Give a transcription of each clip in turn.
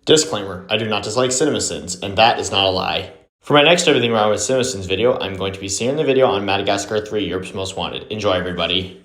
Disclaimer, I do not dislike CinemaSins, and that is not a lie. For my next Everything Wrong with CinemaSins video, I'm going to be seeing the video on Madagascar 3, Europe's Most Wanted. Enjoy, everybody.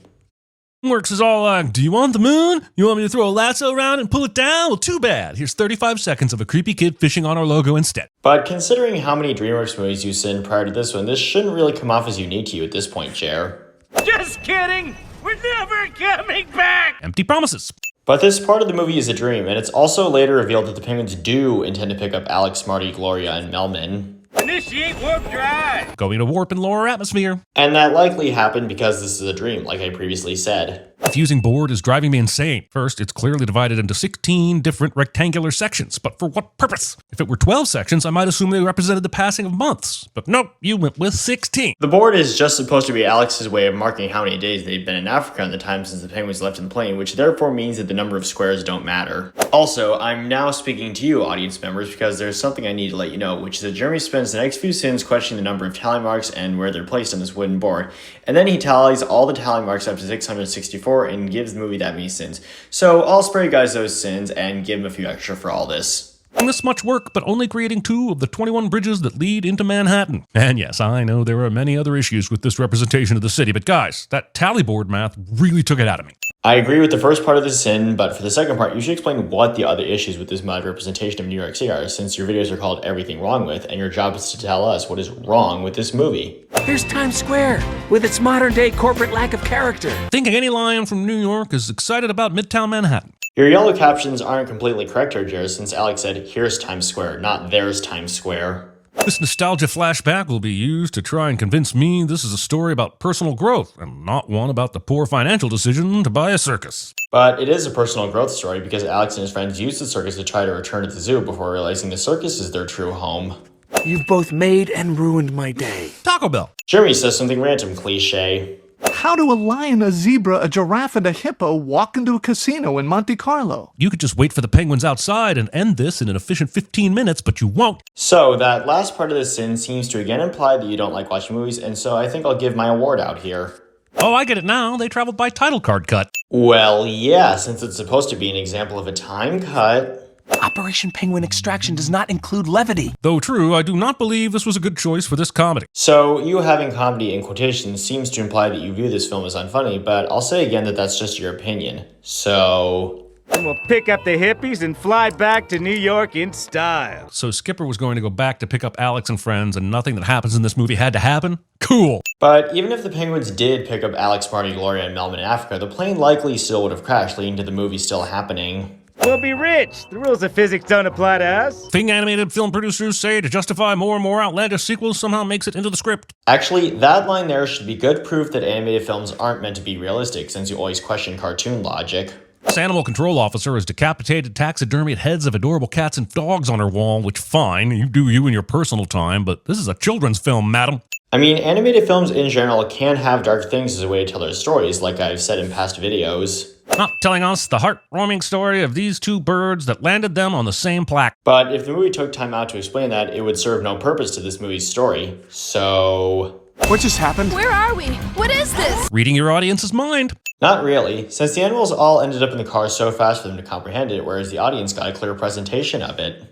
Works is all like, do you want the moon? You want me to throw a lasso around and pull it down? Well, too bad. Here's 35 seconds of a creepy kid fishing on our logo instead. But considering how many DreamWorks movies you've seen prior to this one, this shouldn't really come off as unique to you at this point, Jer. Just kidding! We're never coming back! Empty promises. But this part of the movie is a dream, and it's also later revealed that the penguins do intend to pick up Alex, Marty, Gloria, and Melman. Initiate warp drive! Going to warp and lower atmosphere. And that likely happened because this is a dream, like I previously said. The fusing board is driving me insane. First, it's clearly divided into 16 different rectangular sections, but for what purpose? If it were 12 sections, I might assume they represented the passing of months. But nope, you went with 16. The board is just supposed to be Alex's way of marking how many days they've been in Africa in the time since the penguins left in the plane, which therefore means that the number of squares don't matter. Also, I'm now speaking to you, audience members, because there's something I need to let you know, which is that Jeremy spends the next few sins questioning the number of tally marks and where they're placed on this wooden board, and then he tallies all the tally marks up to 664 and gives the movie that many sins. So I'll spare you guys those sins and give him a few extra for all this. This much work, but only creating 2 of the 21 bridges that lead into Manhattan. And yes, I know there are many other issues with this representation of the city, but guys, that tally board math really took it out of me. I agree with the first part of the sin, but for the second part, you should explain what the other issues with this mod representation of New York City are, since your videos are called Everything Wrong With, and your job is to tell us what is wrong with this movie. Here's Times Square, with its modern-day corporate lack of character. Thinking any lion from New York is excited about Midtown Manhattan. Your yellow captions aren't completely correct here, Jared, since Alex said, here's Times Square, not there's Times Square. This nostalgia flashback will be used to try and convince me this is a story about personal growth and not one about the poor financial decision to buy a circus. But it is a personal growth story because Alex and his friends used the circus to try to return to the zoo before realizing the circus is their true home. You've both made and ruined my day. Taco Bell. Jeremy says something random, cliche. How do a lion, a zebra, a giraffe, and a hippo walk into a casino in Monte Carlo? You could just wait for the penguins outside and end this in an efficient 15 minutes, but you won't. So that last part of the sin seems to again imply that you don't like watching movies, and so I think I'll give my award out here. Oh, I get it now. They traveled by title card cut. Well, yeah, since it's supposed to be an example of a time cut. Operation Penguin Extraction does not include levity. Though true, I do not believe this was a good choice for this comedy. So you having comedy in quotations seems to imply that you view this film as unfunny, but I'll say again that that's just your opinion. So... And we'll pick up the hippies and fly back to New York in style. So Skipper was going to go back to pick up Alex and friends, and nothing that happens in this movie had to happen? Cool. But even if the penguins did pick up Alex, Marty, Gloria, and Melman in Africa, the plane likely still would have crashed, leading to the movie still happening. We'll be rich. The rules of physics don't apply to us. Thing animated film producers say to justify more and more outlandish sequels somehow makes it into the script. Actually, that line there should be good proof that animated films aren't meant to be realistic, since you always question cartoon logic. This animal control officer has decapitated taxidermied heads of adorable cats and dogs on her wall, which fine, you do you in your personal time, but this is a children's film, madam. I mean, animated films in general can have dark things as a way to tell their stories, like I've said in past videos. Not telling us the heart-warming story of these 2 birds that landed them on the same plaque. But if the movie took time out to explain that, it would serve no purpose to this movie's story. So... What just happened? Where are we? What is this? Reading your audience's mind. Not really, since the animals all ended up in the car so fast for them to comprehend it, whereas the audience got a clear presentation of it.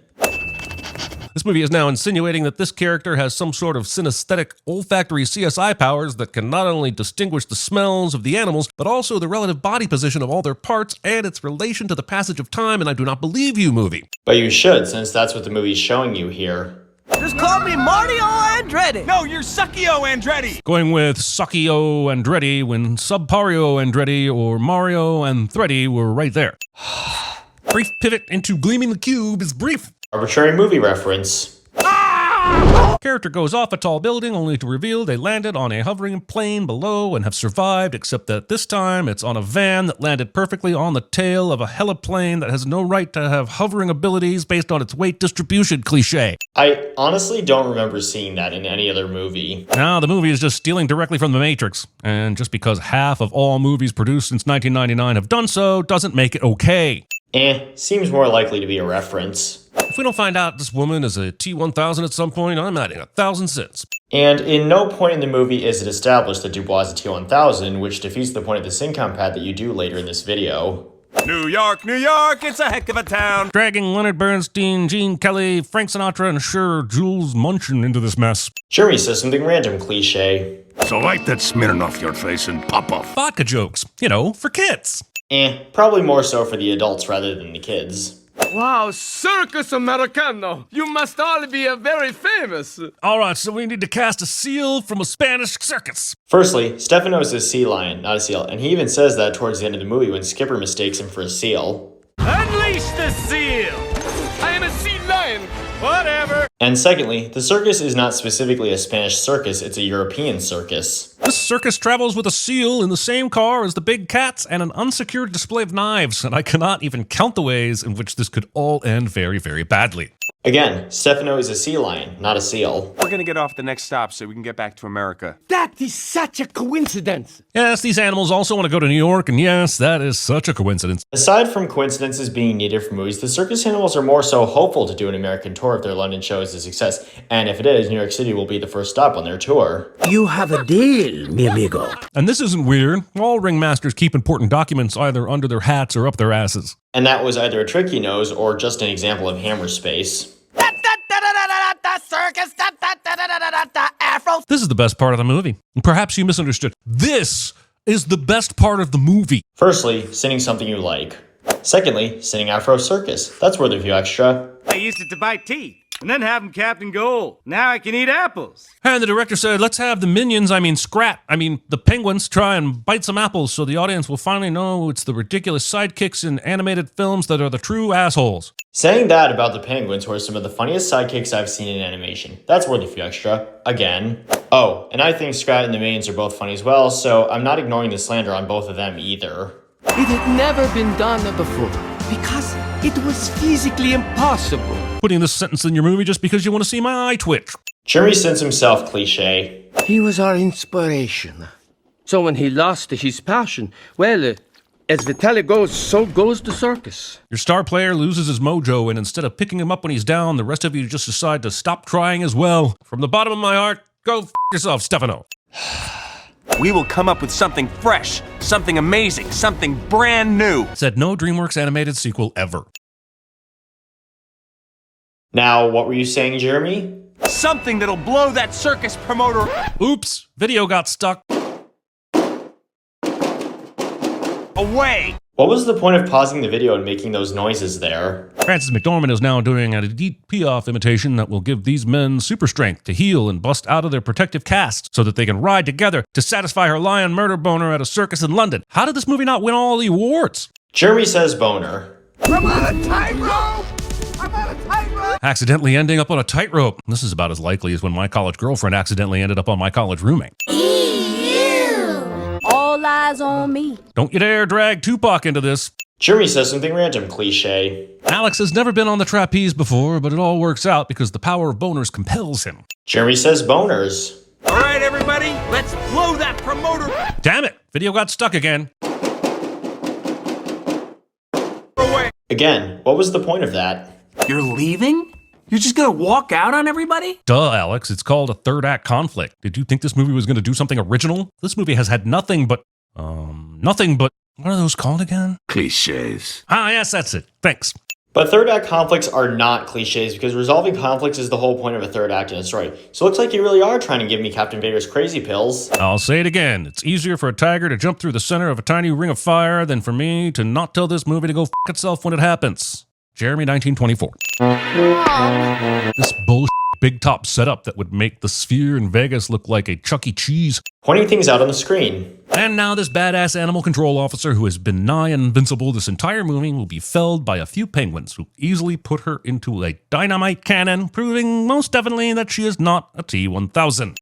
This movie is now insinuating that this character has some sort of synesthetic, olfactory CSI powers that can not only distinguish the smells of the animals, but also the relative body position of all their parts and its relation to the passage of time, and I do not believe you, movie. But you should, since that's what the movie's showing you here. Just call me Mario Andretti. No, you're Suckio Andretti. Going with Suckio Andretti when Subpario Andretti or Mario Andretti were right there. Brief pivot into Gleaming the Cube is brief. Arbitrary movie reference. Character goes off a tall building only to reveal they landed on a hovering plane below and have survived, except that this time it's on a van that landed perfectly on the tail of a heliplane that has no right to have hovering abilities based on its weight distribution cliche. I honestly don't remember seeing that in any other movie. Now, the movie is just stealing directly from The Matrix, and just because half of all movies produced since 1999 have done so doesn't make it okay. Seems more likely to be a reference. If we don't find out this woman is a T-1000 at some point, I'm adding 1,000 cents. And in no point in the movie is it established that Dubois is a T-1000, which defeats the point of the syncom pad that you do later in this video. New York, it's a heck of a town. Dragging Leonard Bernstein, Gene Kelly, Frank Sinatra, and sure, Jules Munchin into this mess. Jeremy says something random cliche. So wipe that smearing off your face and pop off. Vodka jokes, for kids. Probably more so for the adults rather than the kids. Wow, Circus Americano! You must all be very famous! Alright, so we need to cast a seal from a Spanish circus. Firstly, Stefano is a sea lion, not a seal, and he even says that towards the end of the movie when Skipper mistakes him for a seal. Unleash the seal! I am a sea lion! Whatever! And secondly, the circus is not specifically a Spanish circus, it's a European circus. This circus travels with a seal in the same car as the big cats and an unsecured display of knives, and I cannot even count the ways in which this could all end very, very badly. Again, Stefano is a sea lion, not a seal. We're gonna get off the next stop so we can get back to America. That is such a coincidence! Yes, these animals also want to go to New York, and yes, that is such a coincidence. Aside from coincidences being needed for movies, the circus animals are more so hopeful to do an American tour if their London show is a success, and if it is, New York City will be the first stop on their tour. You have a deal, mi amigo. And this isn't weird. All ringmasters keep important documents either under their hats or up their asses. And that was either a trick he knows or just an example of hammer space. Circus! Afro! This is the best part of the movie. And perhaps you misunderstood. This is the best part of the movie. Firstly, singing something you like. Secondly, singing Afro Circus. That's worth a few extra. I used it to buy teeth and then have them Captain Gold. Now I can eat apples. And the director said, let's have the the penguins try and bite some apples so the audience will finally know it's the ridiculous sidekicks in animated films that are the true assholes. Saying that about the penguins who are some of the funniest sidekicks I've seen in animation. That's worth a few extra. Again. Oh, and I think Scrat and the Minions are both funny as well, so I'm not ignoring the slander on both of them either. It had never been done before because it was physically impossible. Putting this sentence in your movie just because you want to see my eye twitch. Jeremy sends himself cliche. He was our inspiration. So when he lost his passion, well, as the tale goes, so goes the circus. Your star player loses his mojo, and instead of picking him up when he's down, the rest of you just decide to stop trying as well. From the bottom of my heart, go f yourself, Stefano. We will come up with something fresh, something amazing, something brand new. Said no DreamWorks animated sequel ever. Now, what were you saying, Jeremy? Something that'll blow that circus promoter Oops, video got stuck. away. What was the point of pausing the video and making those noises there? Francis McDormand is now doing a Edith Piaf imitation that will give these men super strength to heal and bust out of their protective cast so that they can ride together to satisfy her lion murder boner at a circus in London. How did this movie not win all the awards? Jeremy says boner. I'm on a tightrope! Accidentally ending up on a tightrope. This is about as likely as when my college girlfriend accidentally ended up on my college roommate. All eyes on me. Don't you dare drag Tupac into this. Jeremy says something random cliche. Alex has never been on the trapeze before, but it all works out because the power of boners compels him. Jeremy says boners. All right, everybody, let's blow that promoter Damn it! Video got stuck again. away. Again, what was the point of that? You're leaving? You're just gonna walk out on everybody? Duh, Alex, it's called a third act conflict. Did you think this movie was going to do something original? This movie has had nothing but, what are those called again? Cliches. Ah, yes, that's it. Thanks. But third act conflicts are not cliches because resolving conflicts is the whole point of a third act in a story. So it looks like you really are trying to give me Captain Vader's crazy pills. I'll say it again. It's easier for a tiger to jump through the center of a tiny ring of fire than for me to not tell this movie to go f itself when it happens. Jeremy 1924. This bullshit big top setup that would make the Sphere in Vegas look like a Chuck E. Cheese. Pointing things out on the screen. And now this badass animal control officer who has been nigh invincible this entire movie will be felled by a few penguins who easily put her into a dynamite cannon, proving most definitely that she is not a T-1000.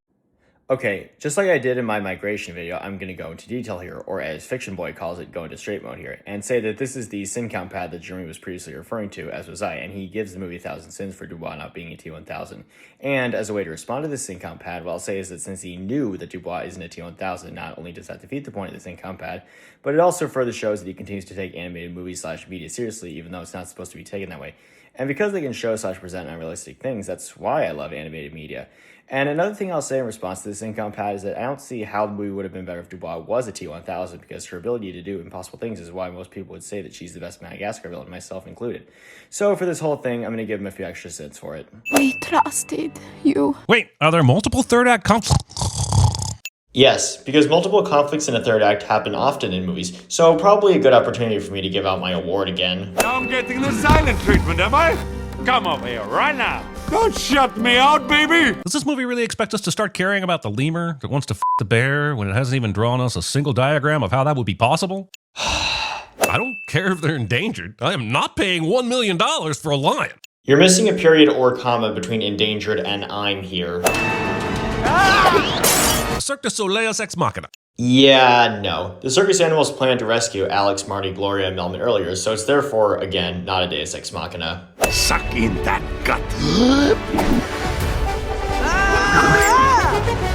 Okay, just like I did in my migration video, I'm going to go into detail here, or as Fiction Boy calls it, go into straight mode here, and say that this is the sin count pad that Jeremy was previously referring to, as was I, and he gives the movie 1,000 sins for Dubois not being a T-1000. And as a way to respond to this sin count pad, what I'll say is that since he knew that Dubois isn't a T-1000, not only does that defeat the point of the sin count pad, but it also further shows that he continues to take animated movies / media seriously, even though it's not supposed to be taken that way. And because they can show such present unrealistic things, that's why I love animated media. And another thing I'll say in response to this income pad is that I don't see how the movie would have been better if Dubois was a T-1000, because her ability to do impossible things is why most people would say that she's the best Madagascar villain, myself included. So for this whole thing, I'm going to give him a few extra cents for it. We trusted you. Wait, are there multiple third act Yes, because multiple conflicts in a third act happen often in movies, so probably a good opportunity for me to give out my award again. Now I'm getting the silent treatment, am I? Come over here right now. Don't shut me out, baby! Does this movie really expect us to start caring about the lemur that wants to f the bear when it hasn't even drawn us a single diagram of how that would be possible? I don't care if they're endangered. I am not paying $1 million for a lion. You're missing a period or comma between endangered and I'm here. Cirque du Soleil ex machina. Yeah, no. The circus animals planned to rescue Alex, Marty, Gloria, and Melman earlier, so it's therefore, again, not a deus ex machina. Suck in that gut.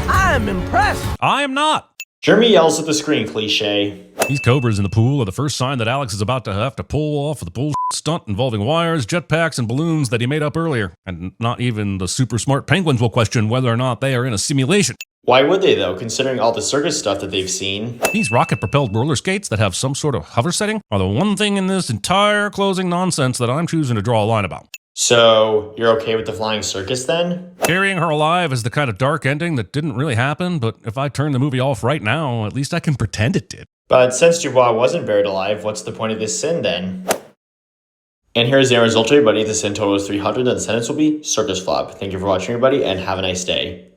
I'm impressed. I am not. Jeremy yells at the screen cliche. These cobras in the pool are the first sign that Alex is about to have to pull off the bull stunt involving wires, jetpacks, and balloons that he made up earlier. And not even the super smart penguins will question whether or not they are in a simulation. Why would they, though, considering all the circus stuff that they've seen? These rocket-propelled roller skates that have some sort of hover setting are the one thing in this entire closing nonsense that I'm choosing to draw a line about. So, you're okay with the flying circus, then? Burying her alive is the kind of dark ending that didn't really happen, but if I turn the movie off right now, at least I can pretend it did. But since Dubois wasn't buried alive, what's the point of this sin, then? And here's the end result, everybody. The sin total is 300, and the sentence will be circus flop. Thank you for watching, everybody, and have a nice day.